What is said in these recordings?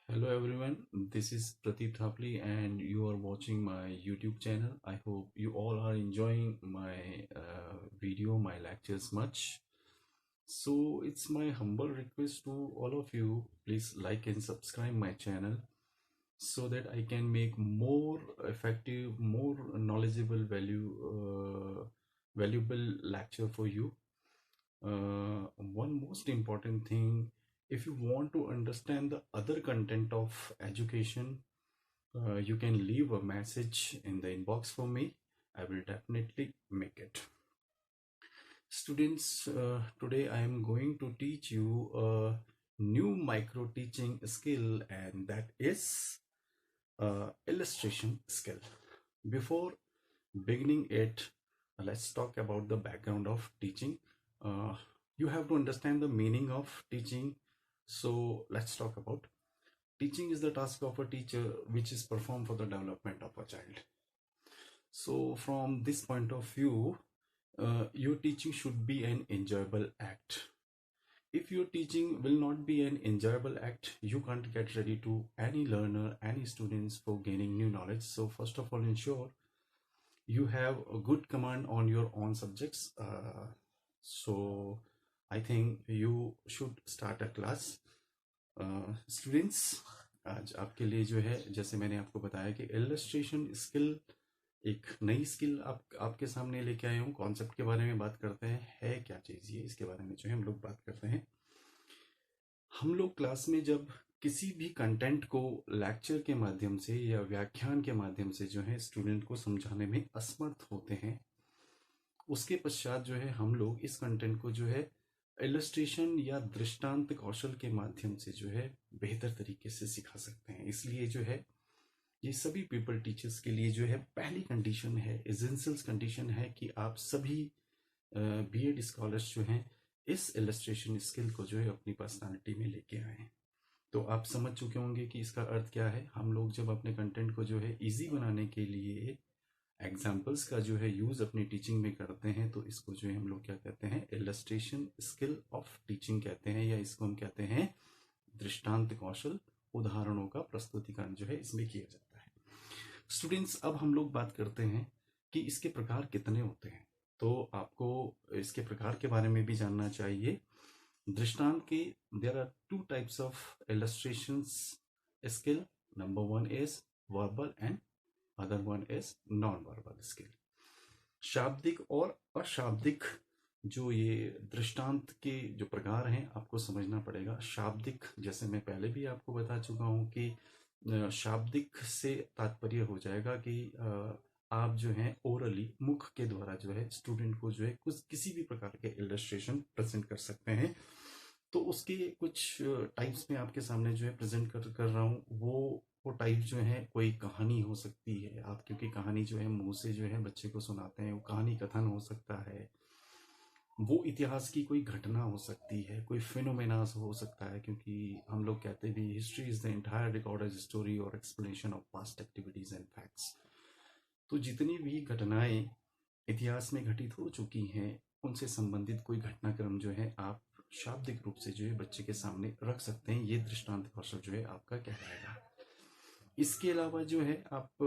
Hello everyone, this is Pradeep Thapli and you are watching my YouTube channel. I hope you all are enjoying my video, my lectures much. So it's my humble request to all of you, please like and subscribe my channel so that I can make more effective, more knowledgeable valuable lecture for you. One most important thing, if you want to understand the other content of education, you can leave a message in the inbox for me. I will definitely make it. Students, today I am going to teach you a new micro teaching skill, and that is illustration skill. Before beginning it, let's talk about the background of teaching. Uh, you have to understand the meaning of teaching. So let's talk about teaching is the task of a teacher which is performed for the development of a child. So from this point of view, your teaching should be an enjoyable act. If your teaching will not be an enjoyable act, you can't get ready to any learner, any students for gaining new knowledge. So first of all, ensure you have a good command on your own subjects. So I think you should start a class. Students, आज आपके लिए जो है, जैसे मैंने आपको बताया कि इलस्ट्रेशन स्किल एक नई स्किल आपके सामने लेके आया हूँ। कॉन्सेप्ट के बारे में बात करते हैं, है क्या चीज़ ये, इसके बारे में जो है हम लोग बात करते हैं। हम लोग क्लास में जब किसी भी कंटेंट को लेक्चर के माध्यम से या व्याख्यान के माध्यम से जो है स्टूडेंट को समझाने में असमर्थ होते हैं, उसके पश्चात जो है हम लोग इस कंटेंट को जो है इलस्ट्रेशन या दृष्टांत कौशल के माध्यम से जो है बेहतर तरीके से सिखा सकते हैं। इसलिए जो है ये सभी पीपल टीचर्स के लिए जो है पहली कंडीशन है, एसेंशियल कंडीशन है कि आप सभी बीएड स्कॉलर्स जो हैं इस इलस्ट्रेशन स्किल को जो है अपनी पर्सनालिटी में लेके आए। तो आप समझ चुके होंगे कि इसका अर्थ क्या है। हम लोग जब अपने कंटेंट को जो है इजी बनाने के लिए एग्जाम्पल्स का जो है यूज अपनी टीचिंग में करते हैं, तो इसको जो है हम लोग क्या कहते हैं, इलस्ट्रेशन स्किल ऑफ टीचिंग कहते हैं, या इसको हम कहते हैं दृष्टांत कौशल। उदाहरणों का प्रस्तुतिकरण जो है इसमें किया जाता है। स्टूडेंट्स, अब हम लोग बात करते हैं कि इसके प्रकार कितने होते हैं। तो आपको इसके प्रकार के बारे में भी जानना चाहिए। दृष्टांत के there are two types of illustrations skill. Number one is verbal and other one is non verbal skill. शाब्दिक और अशाब्दिक जो ये दृष्टांत के जो प्रकार हैं आपको समझना पड़ेगा। शाब्दिक, जैसे मैं पहले भी आपको बता चुका हूं कि शाब्दिक से तात्पर्य हो जाएगा कि आप जो है ओरली, मुख के द्वारा जो है स्टूडेंट को जो है कुछ किसी भी प्रकार के इलस्ट्रेशन प्रेजेंट कर सकते हैं। तो उसके कुछ टाइप्स में आपके सामने जो है प्रेजेंट कर रहा हूँ। वो टाइप जो है, कोई कहानी हो सकती है आप, क्योंकि कहानी जो है मुंह से जो है बच्चे को सुनाते हैं, वो कहानी कथन हो सकता है, वो इतिहास की कोई घटना हो सकती है, कोई फिनोमेनास हो सकता है, क्योंकि हम लोग कहते भी history is the entire recorded story और explanation of past activities and facts. तो जितनी भी घटनाएं इतिहास में घटित हो चुकी हैं उनसे संबंधित कोई घटनाक्रम जो है आप शाब्दिक रूप से जो है बच्चे के सामने रख सकते हैं। ये दृष्टांत कौशल जो है आपका कहलाएगा। इसके अलावा जो है आप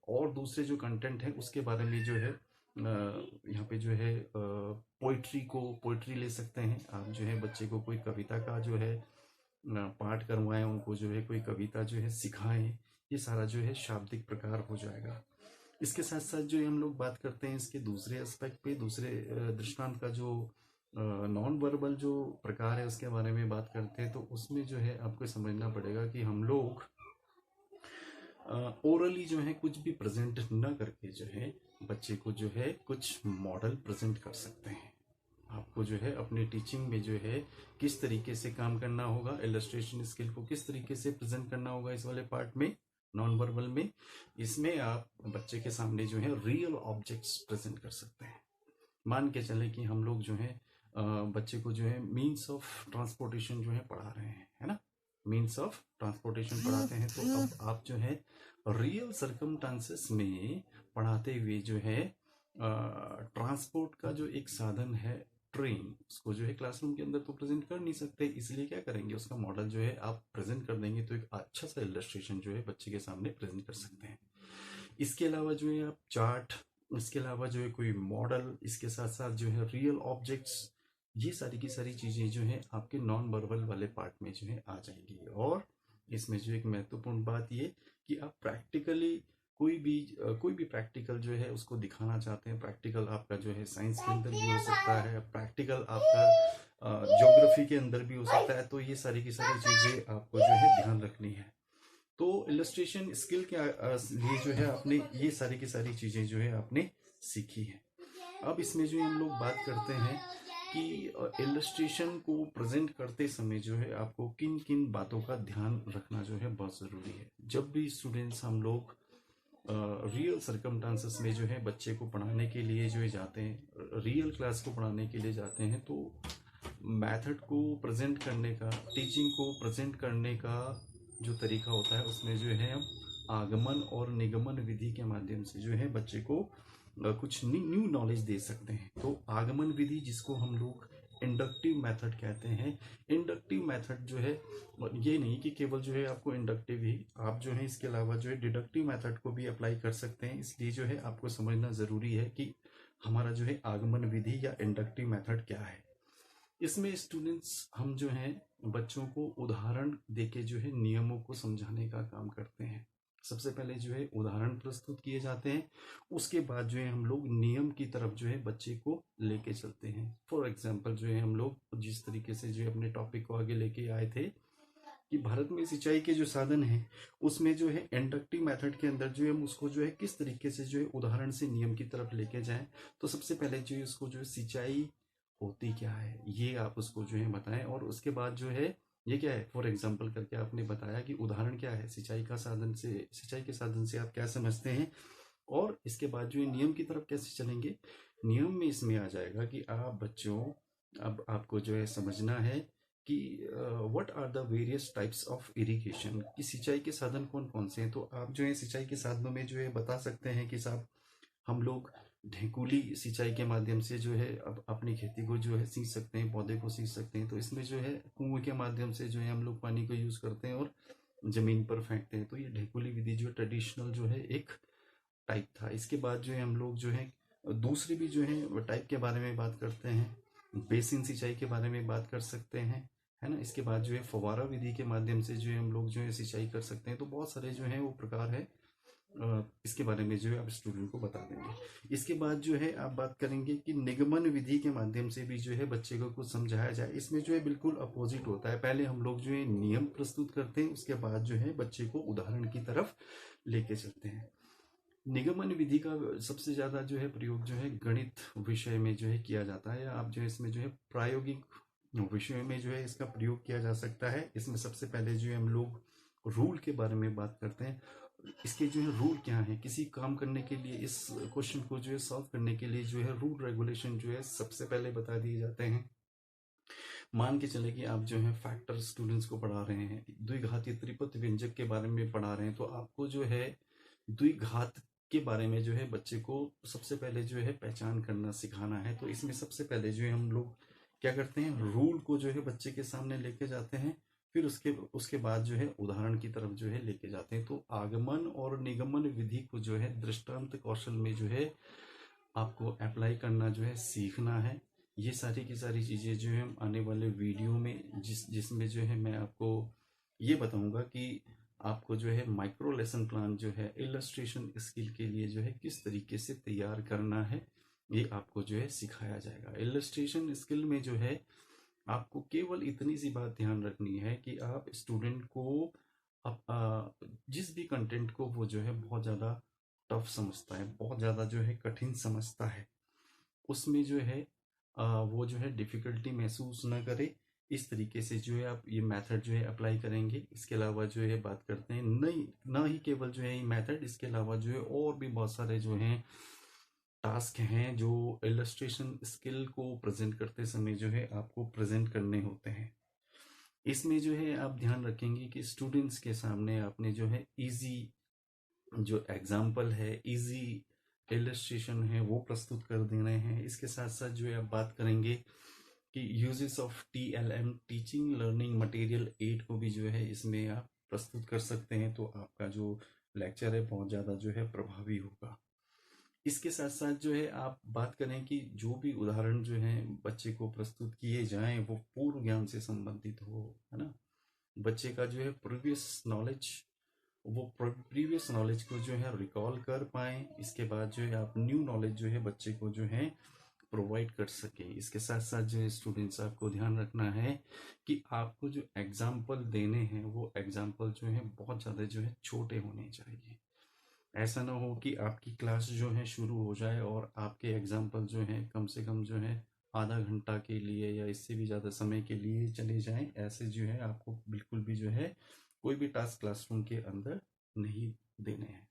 और दूसरे जो कंटेंट है उसके बारे में जो है यहाँ पे जो है पोइट्री ले सकते हैं आप। जो है बच्चे को कोई कविता का जो है पाठ करवाएं, उनको जो है कोई कविता जो है सिखाएं। ये सारा जो है शाब्दिक प्रकार हो जाएगा। इसके साथ साथ जो हम लोग बात करते हैं इसके दूसरे एस्पेक्ट पे, दूसरे दृष्टांत का जो नॉन वर्बल जो प्रकार है उसके बारे में बात करते हैं, तो उसमें जो है आपको समझना पड़ेगा कि हम लोग ओरली जो है कुछ भी प्रेजेंट न करके जो है बच्चे को जो है कुछ मॉडल प्रेजेंट कर सकते हैं। आपको जो है अपनी टीचिंग में जो है किस तरीके से काम करना होगा, इलस्ट्रेशन स्किल को किस तरीके से प्रेजेंट करना होगा इस वाले पार्ट में, नॉन वर्बल में। इसमें आप बच्चे के सामने जो है रियल ऑब्जेक्ट्स प्रेजेंट कर सकते हैं। मान के चले कि हम लोग जो है बच्चे को जो है मीन्स ऑफ ट्रांसपोर्टेशन जो है पढ़ा रहे हैं, है ना, मीन्स ऑफ ट्रांसपोर्टेशन पढ़ाते हैं। तो अब आप जो है रियल सर्कमस्टांसेस में पढ़ाते हुए जो है ट्रांसपोर्ट का जो एक साधन है ट्रेन, उसको जो है क्लासरूम के अंदर तो प्रेजेंट कर नहीं सकते, इसलिए क्या करेंगे, उसका मॉडल जो है आप प्रेजेंट कर देंगे तो एक अच्छा सा इलस्ट्रेशन जो है बच्चे के सामने प्रेजेंट कर सकते हैं। इसके अलावा जो है आप चार्ट, इसके अलावा जो है कोई मॉडल, इसके साथ साथ जो है रियल ऑब्जेक्ट्स, ये सारी की सारी चीज़ें जो है आपके नॉन वर्बल वाले पार्ट में जो है आ जाएंगी। और इसमें जो एक महत्वपूर्ण बात ये कि आप प्रैक्टिकली कोई भी प्रैक्टिकल जो है उसको दिखाना चाहते हैं, प्रैक्टिकल आपका जो है साइंस के अंदर भी हो सकता है, प्रैक्टिकल आपका ज्योग्राफी के अंदर भी हो सकता है, तो ये सारी की सारी चीज़ें आपको जो है ध्यान रखनी है। तो इलस्ट्रेशन स्किल के लिए जो है आपने ये सारी की सारी चीज़ें जो है आपने सीखी है। अब इसमें जो हम लोग बात करते हैं कि इलस्ट्रेशन को प्रेजेंट करते समय जो है आपको किन किन बातों का ध्यान रखना जो है बहुत ज़रूरी है। जब भी स्टूडेंट्स हम लोग रियल सर्कमस्टांसेस में जो है बच्चे को पढ़ाने के लिए जो है जाते हैं, रियल क्लास को पढ़ाने के लिए जाते हैं, तो मेथड को प्रेजेंट करने का, टीचिंग को प्रेजेंट करने का जो तरीका होता है उसमें जो है हम आगमन और निगमन विधि के माध्यम से जो है बच्चे को कुछ न्यू नॉलेज दे सकते हैं। तो आगमन विधि, जिसको हम लोग इंडक्टिव मेथड कहते हैं, इंडक्टिव मेथड जो है ये नहीं कि केवल जो है आपको इंडक्टिव ही, आप जो है इसके अलावा जो है डिडक्टिव मेथड को भी अप्लाई कर सकते हैं। इसलिए जो है आपको समझना ज़रूरी है कि हमारा जो है आगमन विधि या इंडक्टिव मेथड क्या है। इसमें स्टूडेंट्स हम जो हैं बच्चों को उदाहरण देके जो है नियमों को समझाने का काम करते हैं। सबसे पहले जो है उदाहरण प्रस्तुत किए जाते हैं, उसके बाद जो है हम लोग नियम की तरफ जो है बच्चे को लेके चलते हैं। फॉर एग्जांपल जो है हम लोग जिस तरीके से जो है अपने टॉपिक को आगे लेके आए थे कि भारत में सिंचाई के जो साधन हैं उसमें जो है इंडक्टिव मेथड के अंदर जो है हम उसको जो है किस तरीके से जो है उदाहरण से नियम की तरफ लेके जाएं। तो सबसे पहले जो है उसको जो है सिंचाई होती क्या है ये आप उसको जो है बताएं, और उसके बाद जो है ये क्या है, फॉर एग्जाम्पल करके आपने बताया कि उदाहरण क्या है, सिंचाई का साधन से, सिंचाई के साधन से आप क्या समझते हैं, और इसके बाद जो है नियम की तरफ कैसे चलेंगे। नियम में इसमें आ जाएगा कि आप बच्चों, अब आपको जो है समझना है कि what are the various types of irrigation, कि सिंचाई के साधन कौन कौन से हैं। तो आप जो है सिंचाई के साधनों में जो है बता सकते हैं कि साहब हम लोग ढेकुली सिंचाई के माध्यम से जो है अब अपनी खेती को जो है सींच सकते हैं, पौधे को सींच सकते हैं। तो इसमें जो है कुएं के माध्यम से जो है हम लोग पानी को यूज करते हैं और जमीन पर फेंकते हैं। तो ये ढेकुली विधि जो ट्रेडिशनल जो है एक टाइप था। इसके बाद जो है हम लोग जो है दूसरी भी जो है टाइप के बारे में बात करते हैं, बेसिन सिंचाई के बारे में बात कर सकते हैं, है ना। इसके बाद जो है फव्वारा विधि के माध्यम से जो है हम लोग जो है सिंचाई कर सकते हैं। तो बहुत सारे जो है वो प्रकार है, इसके बारे में जो है आप स्टूडेंट को बता देंगे। इसके बाद जो है आप बात करेंगे कि निगमन विधि के माध्यम से भी जो है बच्चे को कुछ समझाया जाए। इसमें जो है बिल्कुल अपोजिट होता है, पहले हम लोग जो है नियम प्रस्तुत करते हैं, उसके बाद जो है बच्चे को उदाहरण की तरफ लेके चलते हैं। निगमन विधि का सबसे ज्यादा जो है प्रयोग जो है गणित विषय में जो है किया जाता है, या आप जो है इसमें जो है प्रायोगिक विषय में जो है इसका प्रयोग किया जा सकता है। इसमें सबसे पहले जो है हम लोग रूल के बारे में बात करते हैं। इसके जो है रूल क्या है, किसी काम करने के लिए, इस क्वेश्चन को जो है सॉल्व करने के लिए जो है रूल रेगुलेशन जो है सबसे पहले बता दिए जाते हैं। मान के चले कि आप जो है फैक्टर स्टूडेंट्स को पढ़ा रहे हैं, द्विघाती त्रिपद व्यंजक के बारे में पढ़ा रहे हैं, तो आपको जो है द्विघात के बारे में जो है बच्चे को सबसे पहले जो है पहचान करना सिखाना है। तो इसमें सबसे पहले जो है हम लोग क्या करते हैं, रूल को जो है बच्चे के सामने लेके जाते हैं, फिर उसके उसके बाद जो है उदाहरण की तरफ जो है लेके जाते हैं। तो आगमन और निगमन विधि को जो है दृष्टांत कौशल में जो है आपको अप्लाई करना जो है सीखना है। ये सारी की सारी चीज़ें जो है हम आने वाले वीडियो में जिसमें जो है मैं आपको ये बताऊंगा कि आपको जो है माइक्रो लेसन प्लान जो है इलस्ट्रेशन स्किल के लिए जो है किस तरीके से तैयार करना है, ये आपको जो है सिखाया जाएगा। इलस्ट्रेशन स्किल में जो है आपको केवल इतनी सी बात ध्यान रखनी है कि आप स्टूडेंट को जिस भी कंटेंट को वो जो है बहुत ज़्यादा टफ समझता है, बहुत ज़्यादा जो है कठिन समझता है, उसमें जो है वो जो है डिफ़िकल्टी महसूस ना करे। इस तरीके से जो है आप ये मेथड जो है अप्लाई करेंगे। इसके अलावा जो है बात करते हैं, नहीं ना ही केवल जो है ये मेथड, इसके अलावा जो है और भी बहुत सारे जो हैं टास्क हैं जो इलस्ट्रेशन स्किल को प्रेजेंट करते समय जो है आपको प्रेजेंट करने होते हैं। इसमें जो है आप ध्यान रखेंगे कि स्टूडेंट्स के सामने आपने जो है इजी जो एग्जाम्पल है, इजी इलस्ट्रेशन है वो प्रस्तुत कर देने हैं। इसके साथ साथ जो है आप बात करेंगे कि uses of TLM, teaching learning material aid को भी जो है इसमें आप प्रस्तुत कर सकते हैं, तो आपका जो लेक्चर है बहुत ज़्यादा जो है प्रभावी होगा। इसके साथ साथ जो है आप बात करें कि जो भी उदाहरण जो है बच्चे को प्रस्तुत किए जाएं वो पूर्व ज्ञान से संबंधित हो, है ना। बच्चे का जो है प्रीवियस नॉलेज को जो है रिकॉल कर पाए। इसके बाद जो है आप न्यू नॉलेज जो है बच्चे को जो है प्रोवाइड कर सके। इसके साथ साथ जो है स्टूडेंट्स आपको ध्यान रखना है कि आपको जो एग्जाम्पल देने हैं वो एग्जाम्पल जो है बहुत ज़्यादा जो है छोटे होने चाहिए। ऐसा ना हो कि आपकी क्लास जो है शुरू हो जाए और आपके एग्जाम्पल जो है कम से कम जो है आधा घंटा के लिए या इससे भी ज़्यादा समय के लिए चले जाएं। ऐसे जो है आपको बिल्कुल भी जो है कोई भी टास्क क्लासरूम के अंदर नहीं देने हैं।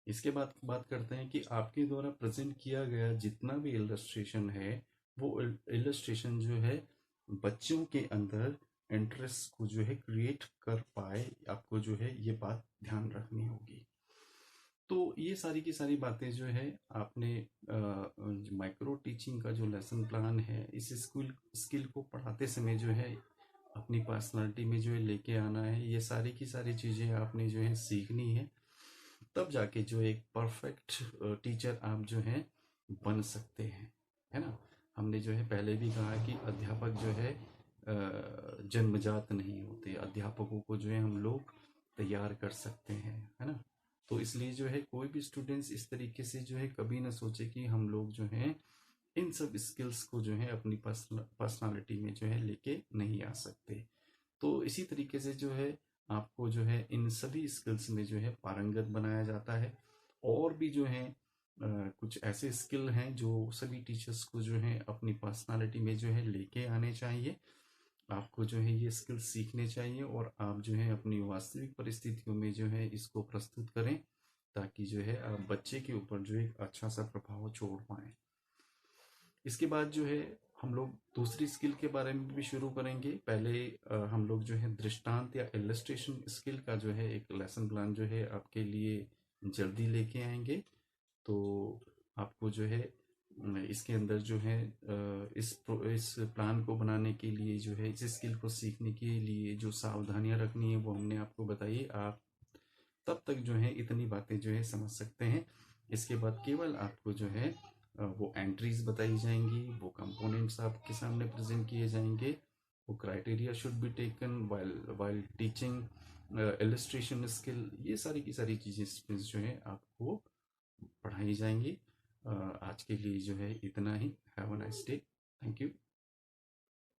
इसके बाद बात करते हैं कि आपके द्वारा प्रेजेंट किया गया जितना भी इलस्ट्रेशन है वो इलस्ट्रेशन जो है बच्चों के अंदर इंटरेस्ट को जो है क्रिएट कर पाए। आपको जो है ये बात ध्यान रखनी होगी। तो ये सारी की सारी बातें जो है आपने माइक्रो टीचिंग का जो लेसन प्लान है इस स्किल को पढ़ाते समय जो है अपनी पर्सनालिटी में जो है लेके आना है। ये सारी की सारी चीज़ें आपने जो है सीखनी है, तब जाके जो एक परफेक्ट टीचर आप जो है बन सकते हैं, है ना। हमने जो है पहले भी कहा कि अध्यापक जो है जन्मजात नहीं होते। अध्यापकों को जो है हम लोग तैयार कर सकते हैं, है ना। तो इसलिए जो है कोई भी स्टूडेंट्स इस तरीके से जो है कभी ना सोचे कि हम लोग जो है इन सब स्किल्स को जो है अपनी पर्सनालिटी में जो है लेके नहीं आ सकते। तो इसी तरीके से जो है आपको जो है इन सभी स्किल्स में जो है पारंगत बनाया जाता है। और भी जो है कुछ ऐसे स्किल हैं जो सभी टीचर्स को जो है अपनी पर्सनालिटी में जो है लेके आने चाहिए। आपको जो है ये स्किल सीखने चाहिए और आप जो है अपनी वास्तविक परिस्थितियों में जो है इसको प्रस्तुत करें, ताकि जो है आप बच्चे के ऊपर जो एक अच्छा सा प्रभाव छोड़ पाए। इसके बाद जो है हम लोग दूसरी स्किल के बारे में भी शुरू करेंगे। पहले हम लोग जो है दृष्टांत या इलस्ट्रेशन स्किल का जो है एक लेसन प्लान जो है आपके लिए जल्दी लेके आएंगे। तो आपको जो है इसके अंदर जो है इस प्लान को बनाने के लिए जो है इस स्किल को सीखने के लिए जो सावधानियां रखनी है वो हमने आपको बताई। आप तब तक जो है इतनी बातें जो है समझ सकते हैं। इसके बाद केवल आपको जो है वो एंट्रीज बताई जाएंगी, वो कंपोनेंट्स आपके सामने प्रेजेंट किए जाएंगे, वो criteria should be taken while teaching illustration skill. ये सारी की सारी चीज़ें जो है आपको पढ़ाई जाएंगी। आज के लिए जो है इतना ही। Have a nice day. Thank you.